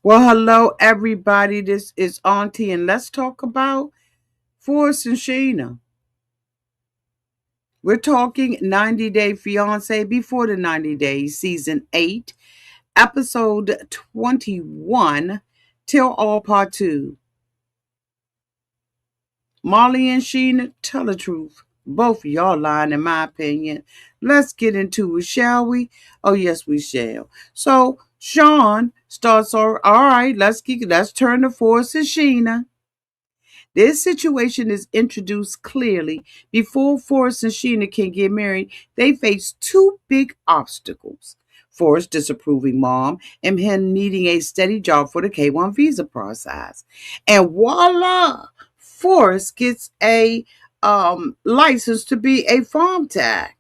Well, hello, everybody. This is Auntie, and let's talk about Forrest and Sheena. We're talking 90 Day Fiance before the 90 Days, Season 8, Episode 21, Till All Part 2. Molly and Sheena, tell the truth. Both of y'all lying, in my opinion. Let's get into it, shall we? Oh, yes, we shall. So, Sean starts, all right, let's turn to Forrest and Sheena. This situation is introduced clearly. Before Forrest and Sheena can get married, they face two big obstacles. Forrest disapproving mom and him needing a steady job for the K1 visa process. And voila, Forrest gets a license to be a farm tech.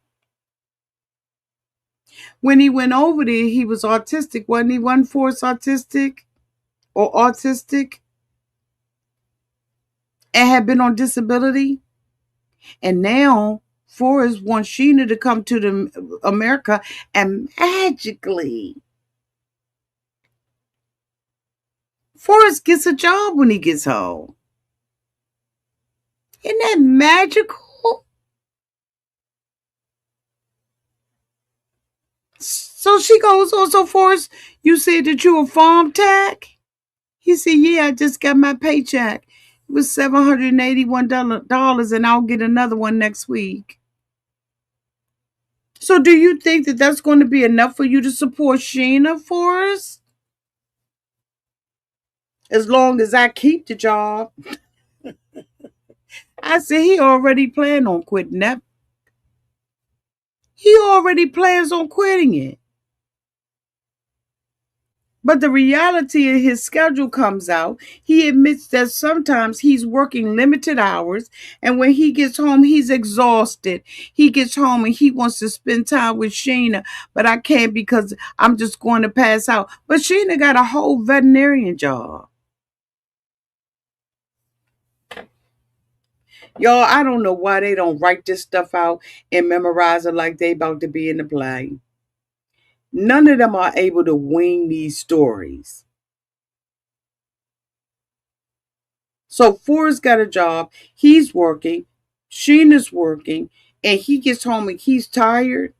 When he went over there, he was autistic, wasn't he? Wasn't Forrest autistic or autistic and had been on disability? And now Forrest wants Sheena to come to the America, and magically Forrest gets a job when he gets home. Isn't that magical? So she goes, "Oh, so Forrest, you said that you a farm tech?" He said, "Yeah, I just got my paycheck. It was $781, and I'll get another one next week." So do you think that that's going to be enough for you to support Sheena, Forrest? As long as I keep the job. I said he already planned on quitting that. He already plans on quitting it. But the reality of his schedule comes out. He admits that sometimes he's working limited hours, and when he gets home, he's exhausted. He gets home and he wants to spend time with Sheena, but I can't because I'm just going to pass out. But Sheena got a whole veterinarian job. Y'all, I don't know why they don't write this stuff out and memorize it like they about to be in the play. None of them are able to wing these stories. So Forrest got a job, he's working, Sheena's working, and he gets home and he's tired.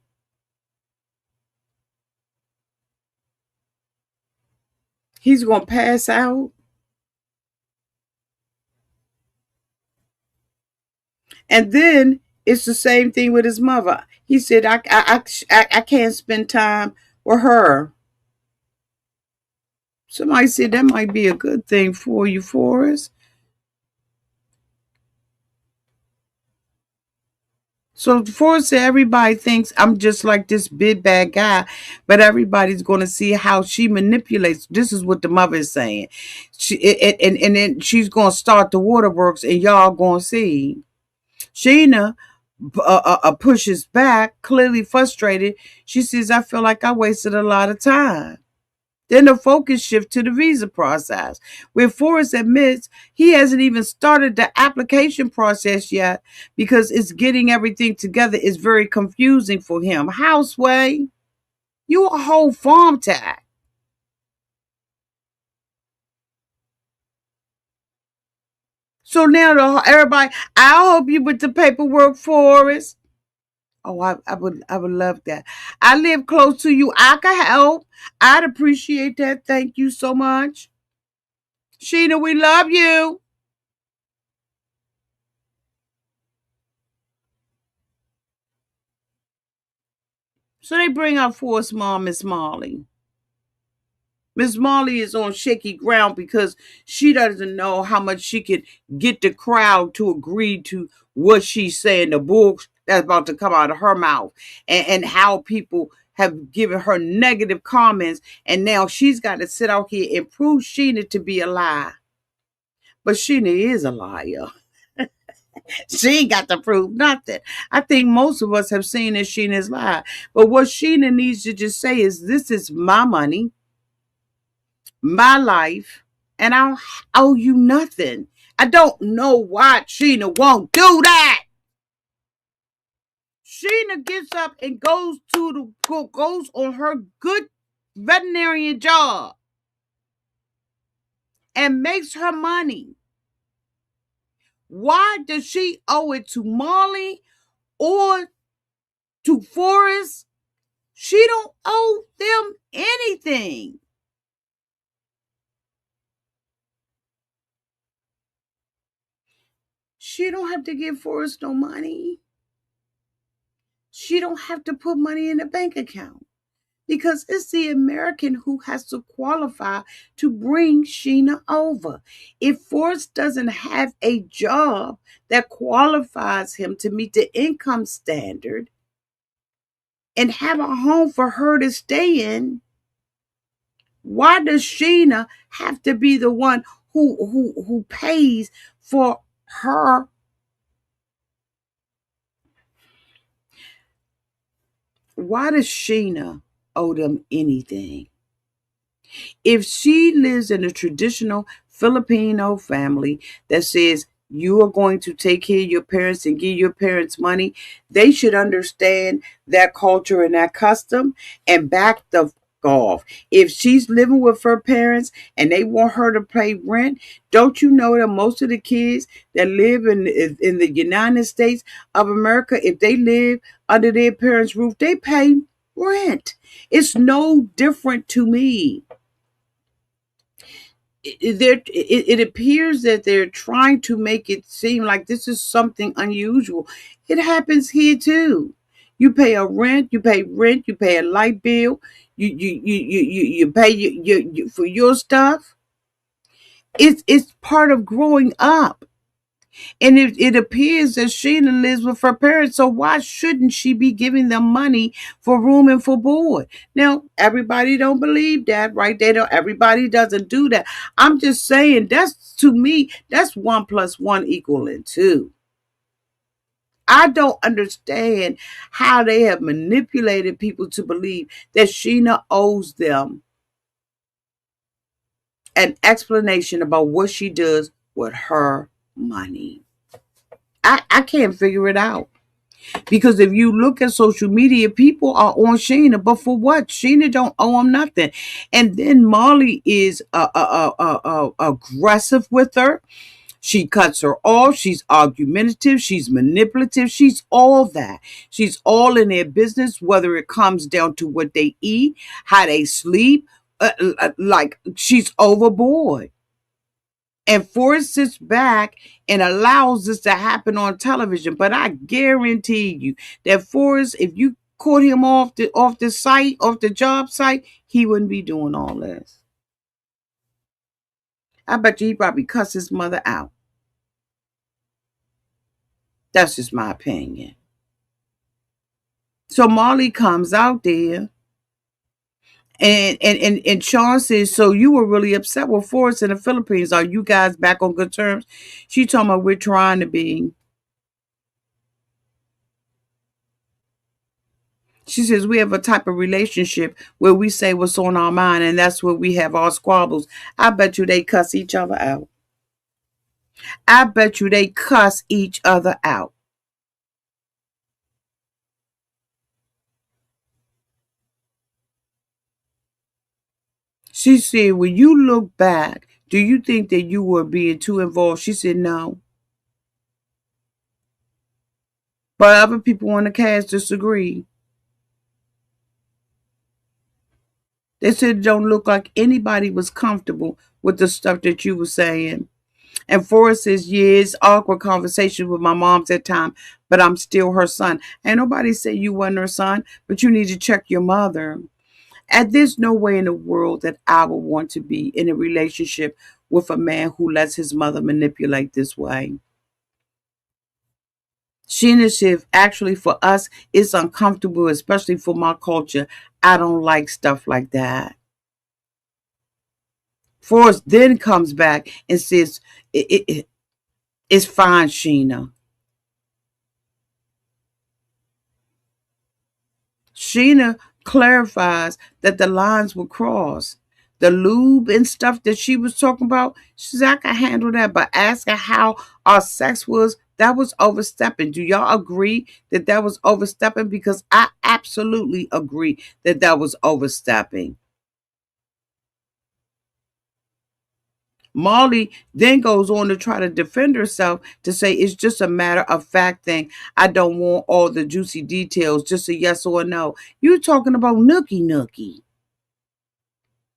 He's gonna pass out. And then it's the same thing with his mother. He said, I can't spend time with her. Somebody said that might be a good thing for you, Forrest. So before say everybody thinks I'm just like this big bad guy, but everybody's going to see how she manipulates. This is what the mother is saying. And then she's going to start the waterworks, and y'all going to see. Sheena pushes back, clearly frustrated. She says, "I feel like I wasted a lot of time." Then the focus shift to the visa process, where Forrest admits he hasn't even started the application process yet because it's getting everything together is very confusing for him. Houseway, you a whole farm tech. So now everybody, I hope you with the paperwork, Forrest. Oh, I would love that. I live close to you. I can help. I'd appreciate that. Thank you so much. Sheena, we love you. So they bring out Forrest's mom, Miss Molly. Miss Molly is on shaky ground because she doesn't know how much she could get the crowd to agree to what she's saying, the bull that's about to come out of her mouth, and how people have given her negative comments, and now she's got to sit out here and prove Sheena to be a lie. But Sheena is a liar. She ain't got to prove nothing. I think most of us have seen that Sheena's lie. But what Sheena needs to just say is, this is my money, my life, and I owe you nothing. I don't know why Sheena won't do that. Sheena gets up and goes on her good veterinarian job. and makes her money. Why does she owe it to Molly or to Forrest? She don't owe them anything. She don't have to give Forrest no money. She don't have to put money in the bank account because it's the American who has to qualify to bring Sheena over. If Forrest doesn't have a job that qualifies him to meet the income standard and have a home for her to stay in, why does Sheena have to be the one who pays for her? Why does Sheena owe them anything? If she lives in a traditional Filipino family that says you are going to take care of your parents and give your parents money, they should understand that culture and that custom and back the off. If she's living with her parents and they want her to pay rent, don't you know that most of the kids that live in the United States of America, if they live under their parents' roof, they pay rent. It's no different to me. It appears that they're trying to make it seem like this is something unusual. It happens here too. You pay a rent, you pay rent, you pay a light bill, you pay for your stuff. It's part of growing up. And it appears that Sheena lives with her parents, so why shouldn't she be giving them money for room and for board? Now, everybody don't believe that, right? They don't. Everybody doesn't do that. I'm just saying that's to me, that's 1 + 1 equaling 2. I don't understand how they have manipulated people to believe that Sheena owes them an explanation about what she does with her money. I can't figure it out. Because if you look at social media, people are on Sheena, but for what? Sheena don't owe them nothing. And then Molly is aggressive with her. She cuts her off. She's argumentative. She's manipulative. She's all that. She's all in their business, whether it comes down to what they eat, how they sleep. Like she's overboard. And Forrest sits back and allows this to happen on television. But I guarantee you that Forrest, if you caught him off the site, off the job site, he wouldn't be doing all this. I bet you he probably cussed his mother out. That's just my opinion. So Molly comes out there and Sean says, so you were really upset with Forrest in the Philippines. Are you guys back on good terms? She told me we're trying to be. She says we have a type of relationship where we say what's on our mind, and that's where we have our squabbles. I bet you they cuss each other out. I bet you they cuss each other out. She said, when you look back, do you think that you were being too involved? She said, no. But other people on the cast disagree. They said it don't look like anybody was comfortable with the stuff that you were saying. And Forrest says, yeah, it's awkward conversation with my moms at time, but I'm still her son. And nobody said you weren't her son, but you need to check your mother. And there's no way in the world that I would want to be in a relationship with a man who lets his mother manipulate this way. Sheena said, actually, for us, it's uncomfortable, especially for my culture. I don't like stuff like that. Forrest then comes back and says, it's fine, Sheena. Sheena clarifies that the lines were crossed. The lube and stuff that she was talking about, she said, I can handle that. But asking how our sex was, that was overstepping. Do y'all agree that that was overstepping? Because I absolutely agree that that was overstepping. Molly then goes on to try to defend herself to say it's just a matter of fact thing. I don't want all the juicy details, just a yes or a no. You talking about nookie nookie.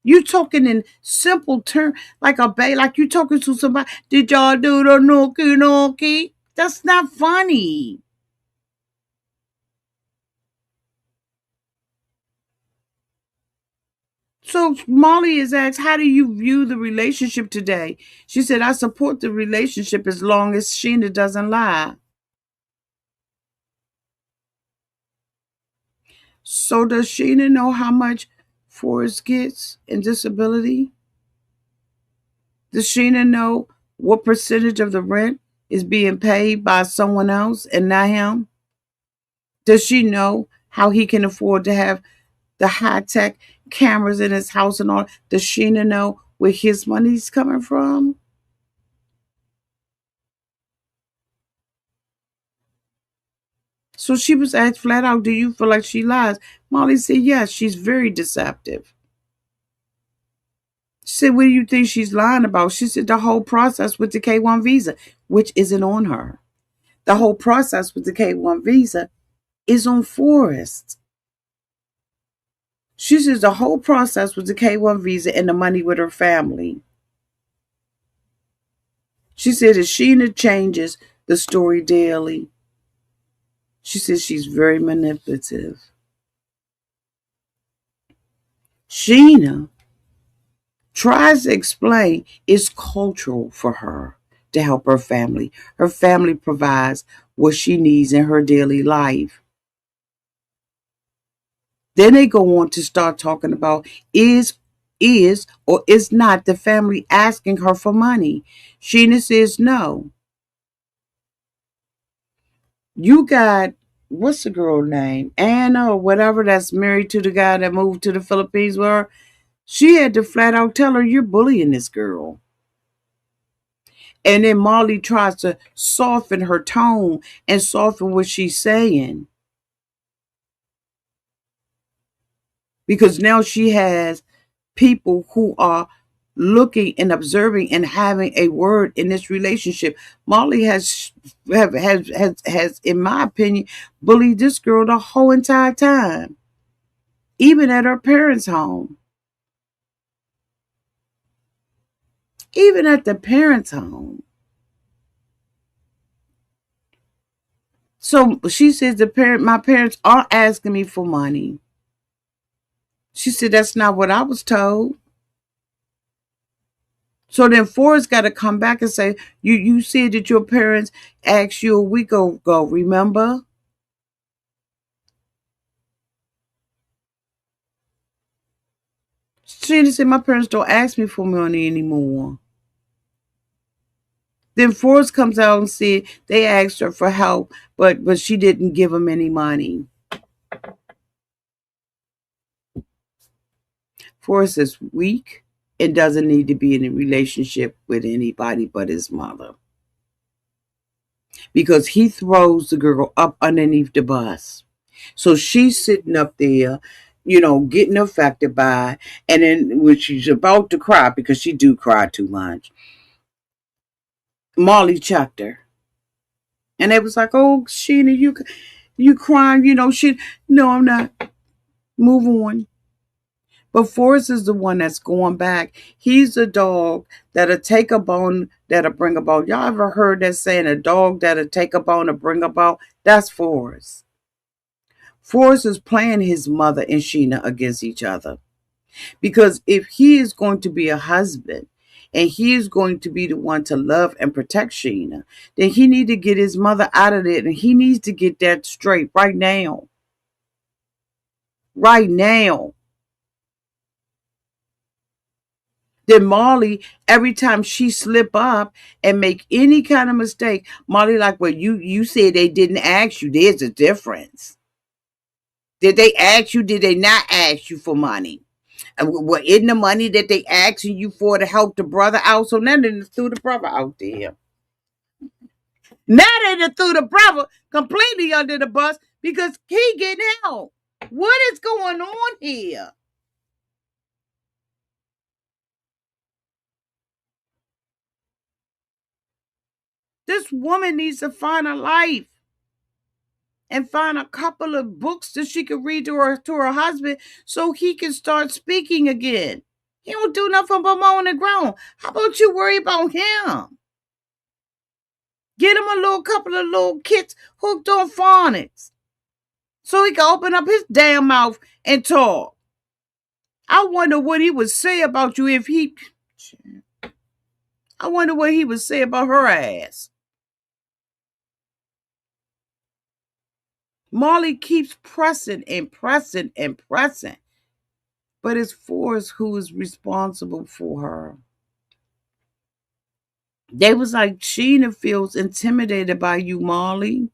You talking in simple terms, like a baby, like you talking to somebody. Did y'all do the nookie nookie? That's not funny. So Molly is asked, how do you view the relationship today? She said, I support the relationship as long as Sheena doesn't lie. So does Sheena know how much Forrest gets in disability? Does Sheena know what percentage of the rent is being paid by someone else and not him? Does she know how he can afford to have the high tech cameras in his house and all? Does Sheena know where his money's coming from? So she was asked flat out, do you feel like she lies? Molly said, yes, she's very deceptive. She said, what do you think she's lying about? She said, the whole process with the K1 visa, which isn't on her. The whole process with the K1 visa is on Forrest. She says the whole process with the K1 visa and the money with her family. She said that Sheena changes the story daily. She says she's very manipulative. Sheena tries to explain it's cultural for her to help her family. Her family provides what she needs in her daily life. Then they go on to start talking about is or is not the family asking her for money. Sheena says no. You got, what's the girl name? Anna or whatever, that's married to the guy that moved to the Philippines with her. She had to flat out tell her, you're bullying this girl. And then Molly tries to soften her tone and soften what she's saying. Because now she has people who are looking and observing and having a word in this relationship. Molly has, in my opinion, bullied this girl the whole entire time, even at her parents' home. Even at the parents' home. So she says my parents are asking me for money. She said that's not what I was told. So then Forrest got to come back and say, you said that your parents asked you a week ago, remember? She said, my parents don't ask me for money anymore. Then Forrest comes out and said they asked her for help, but she didn't give them any money. Forrest is weak and doesn't need to be in a relationship with anybody but his mother. Because he throws the girl up underneath the bus. So she's sitting up there, getting affected by it. And then when she's about to cry, because she do cry too much, Molly chucked her. And they was like, oh, Sheena, you crying, she, no, I'm not. Move on. But Forrest is the one that's going back. He's the dog that'll take a bone, that'll bring a bone. Y'all ever heard that saying, a dog that'll take a bone to bring a bone? That's Forrest. Forrest is playing his mother and Sheena against each other. Because if he is going to be a husband and he is going to be the one to love and protect Sheena, then he needs to get his mother out of it, and he needs to get that straight right now. Right now. Then Molly, every time she slip up and make any kind of mistake, Molly like, well, you said they didn't ask you. There's a difference. Did they ask you? Did they not ask you for money? Well, isn't the money that they asking you for to help the brother out? So now they done threw the brother out there. Now they done threw the brother completely under the bus because he getting out. What is going on here? This woman needs to find a life and find a couple of books that she could read to her husband so he can start speaking again. He don't do nothing but mow on the ground. How about you worry about him? Get him a little couple of little kits hooked on phonics so he can open up his damn mouth and talk. I wonder what he would say about you if he. I wonder what he would say about her ass. Molly keeps pressing and pressing and pressing, but it's Forrest who is responsible for her. They was like, Sheena feels intimidated by you, Molly.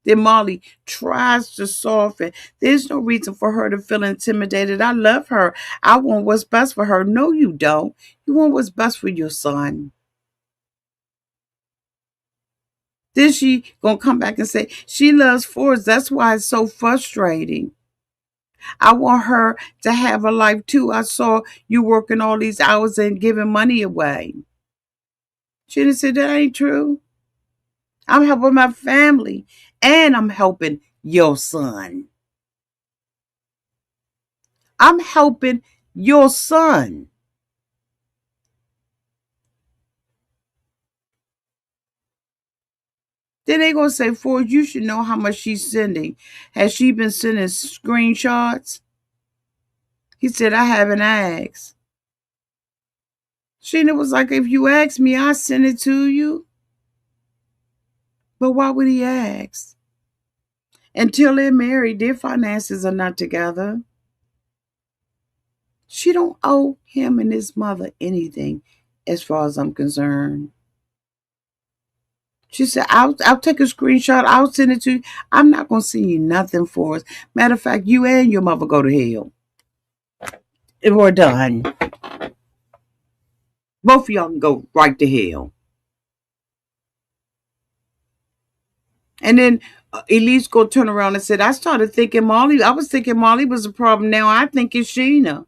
Then Molly tries to soften. There's no reason for her to feel intimidated. I love her. I want what's best for her. No, you don't. You want what's best for your son. Then she gonna come back and say she loves Forrest. That's why it's so frustrating. I want her to have a life too. I saw you working all these hours and giving money away. She didn't say that ain't true. I'm helping my family and I'm helping your son. I'm helping your son. Then they gonna say, Ford, you should know how much she's sending. Has she been sending screenshots? He said, I haven't asked. Sheena was like, if you ask me, I send it to you. But why would he ask? Until they're married, their finances are not together. She don't owe him and his mother anything, as far as I'm concerned. She said, I'll take a screenshot. I'll send it to you. I'm not going to send you nothing for us. Matter of fact, you and your mother go to hell. If we're done, both of y'all can go right to hell. And then Elise go turn around and said, I started thinking Molly. I was thinking Molly was the problem. Now I think it's Sheena.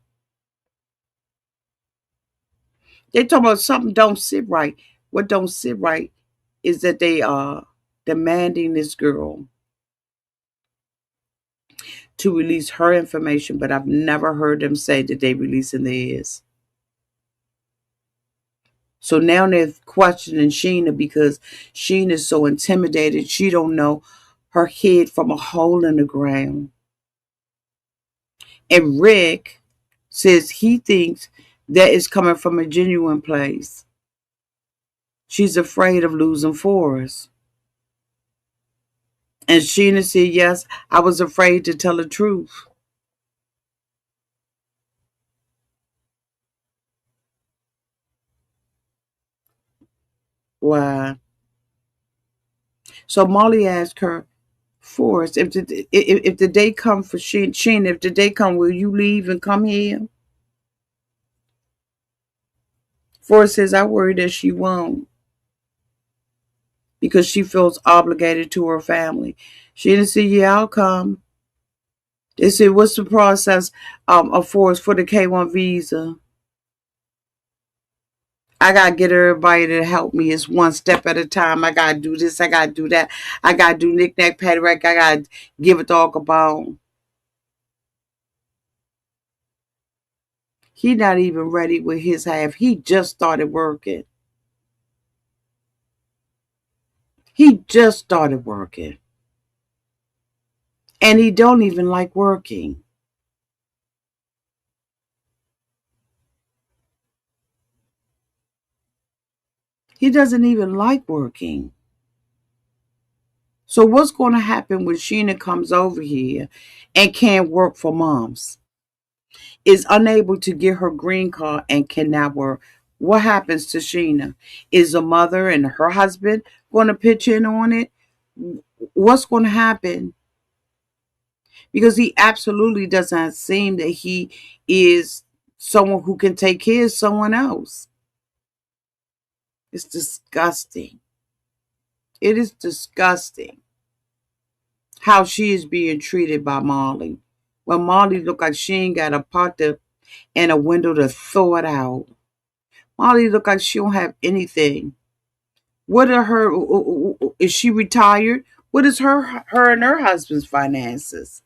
They talk about something don't sit right. What don't sit right is that they are demanding this girl to release her information, but I've never heard them say that they releasing theirs. So now they're questioning Sheena because Sheena's so intimidated. She don't know her head from a hole in the ground. And Rick says he thinks that is coming from a genuine place. She's afraid of losing Forrest. And Sheena said, yes, I was afraid to tell the truth. Why? So Molly asked her, Forrest, if the day come for Sheena, if the day come, will you leave and come here? Forrest says, I worry that she won't because she feels obligated to her family. Sheena said, yeah, I'll come. They said, what's the process of Forrest for the K1 visa? I got to get everybody to help me. It's one step at a time. I got to do this. I got to do that. I got to do knick-knack, paddywhack. I got to give a dog a bone. He not even ready with his half. He just started working. He just started working. And he don't even like working. He doesn't even like working. So what's going to happen when Sheena comes over here and can't work for moms? Is unable to get her green card and cannot work? What happens to Sheena? Is the mother and her husband going to pitch in on it? What's going to happen? Because he absolutely does not seem that he is someone who can take care of someone else. It's disgusting. It is disgusting how she is being treated by Molly. When Molly look like she ain't got a pot and a window to throw it out. Molly look like she don't have anything. What are her? Is she retired? What is her and her husband's finances?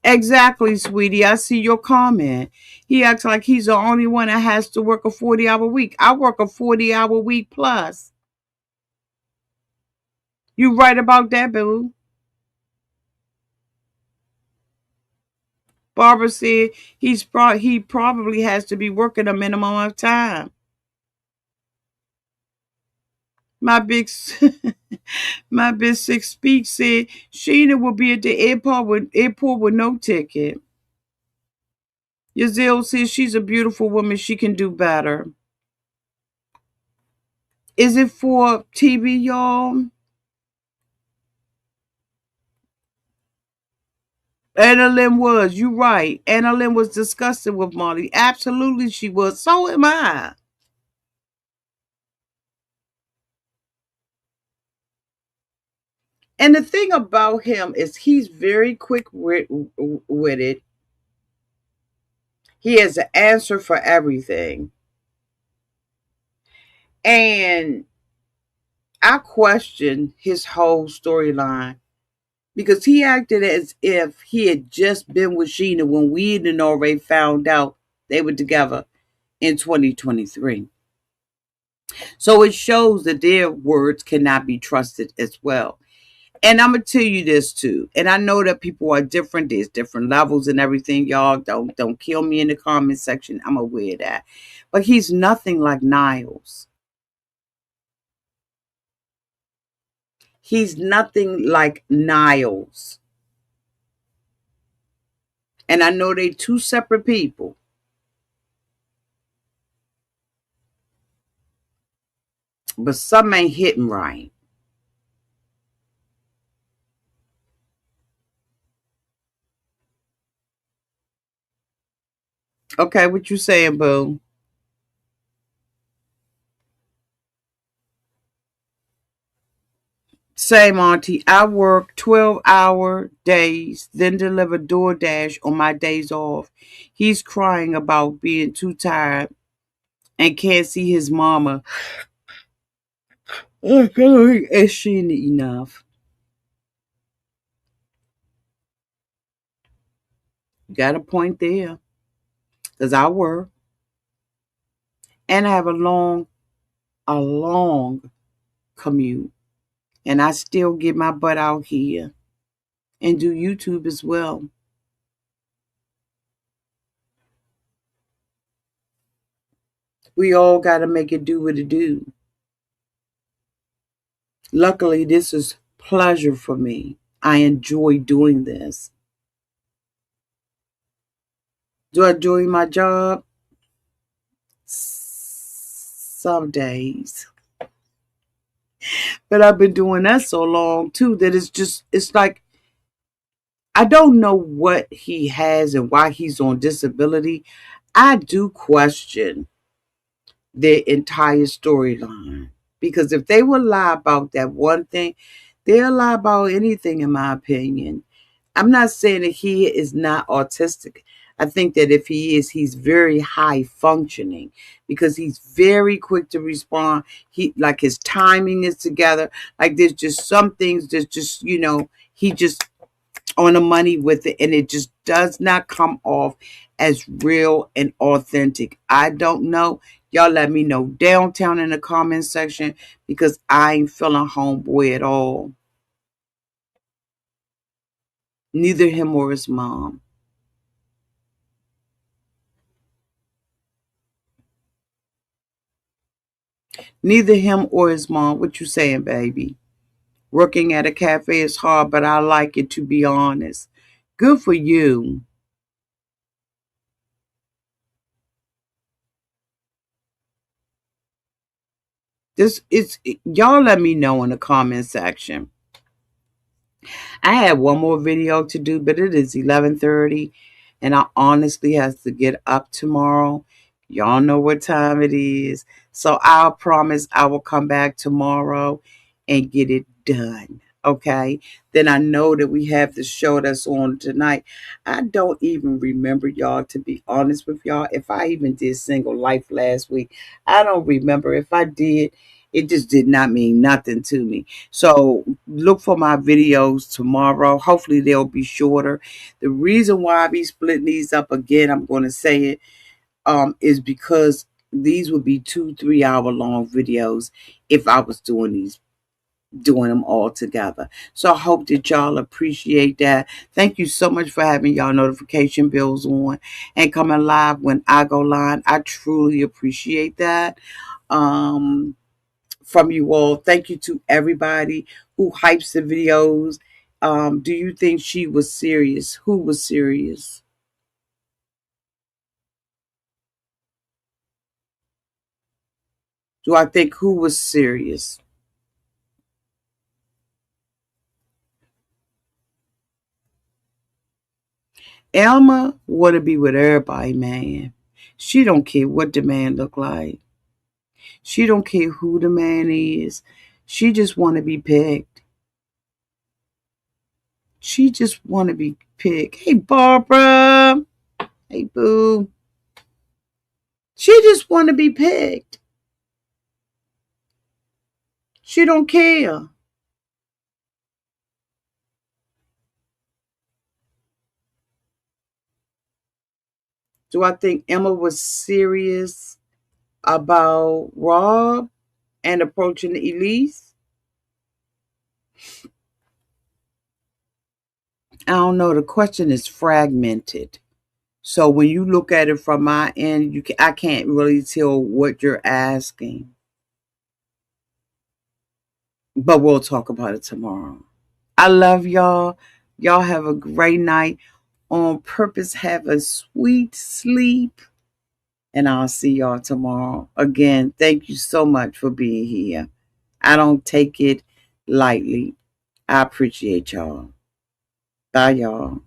Exactly, sweetie. I see your comment. He acts like he's the only one that has to work a 40-hour week. I work a 40-hour week plus. You right about that, boo. Barbara said he probably has to be working a minimum of time. My big my big six speech said Sheena will be at the airport with no ticket. Yazelle says she's a beautiful woman. She can do better. Is it for TV, y'all? Anna Lynn was. You right. Anna Lynn was disgusted with Molly. Absolutely she was. So am I. And the thing about him is he's very quick with it. He has an answer for everything. And I question his whole storyline because he acted as if he had just been with Sheena when we had already found out they were together in 2023. So it shows that their words cannot be trusted as well. And I'm gonna tell you this too. And I know that people are different. There's different levels and everything. Y'all don't kill me in the comment section. I'm aware of that. But he's nothing like Niles. He's nothing like Niles. And I know they two separate people. But something ain't hitting right. Okay, what you saying, boo? Same, auntie. I work 12-hour days, then deliver DoorDash on my days off. He's crying about being too tired and can't see his mama. Is she enough? Got a point there. Because I work and I have a long commute. And I still get my butt out here and do YouTube as well. We all got to make it do what it do. Luckily, this is pleasure for me. I enjoy doing this. Do I enjoy my job? Some days. But I've been doing that so long too that it's like I don't know what he has and why he's on disability. I do question their entire storyline. Because if they will lie about that one thing, they'll lie about anything, in my opinion. I'm not saying that he is not autistic. I think that if he is, he's very high functioning because he's very quick to respond. He like his timing is together. Like there's just some things that just, he just on the money with it and it just does not come off as real and authentic. I don't know. Y'all let me know downtown in the comment section because I ain't feeling homeboy at all. Neither him or his mom. Neither him or his mom. What you saying, baby? Working at a cafe is hard, but I like it, to be honest. Good for you. Y'all let me know in the comment section. I had one more video to do, but it is 11:30 and I honestly have to get up tomorrow. Y'all know what time it is. So I'll promise I will come back tomorrow and get it done. okay, then I know that we have the show that's on tonight. I don't even remember, y'all, to be honest with y'all, if I even did Single Life last week. I don't remember. If I did, it just did not mean nothing to me. So look for my videos tomorrow. Hopefully they'll be shorter. The reason why I be splitting these up again, I'm going to say it, is because these would be 2-3 hour long videos if I was doing them all together. So I hope that y'all appreciate that. Thank you so much for having y'all notification bells on and coming live when I go live. I truly appreciate that. From you all. Thank you to everybody who hypes the videos. Do you think she was serious? Who was serious? Do I think who was serious? Elma want to be with everybody, man. She don't care what the man look like. She don't care who the man is. She just want to be picked. She just want to be picked. Hey, Barbara. Hey, boo. She just want to be picked. She don't care. Do I think Emma was serious about Rob and approaching Elise? I don't know. The question is fragmented. So when you look at it from my end, I can't really tell what you're asking. But we'll talk about it tomorrow. I love y'all. Y'all have a great night. On purpose, have a sweet sleep. And I'll see y'all tomorrow. Again, thank you so much for being here. I don't take it lightly. I appreciate y'all. Bye, y'all.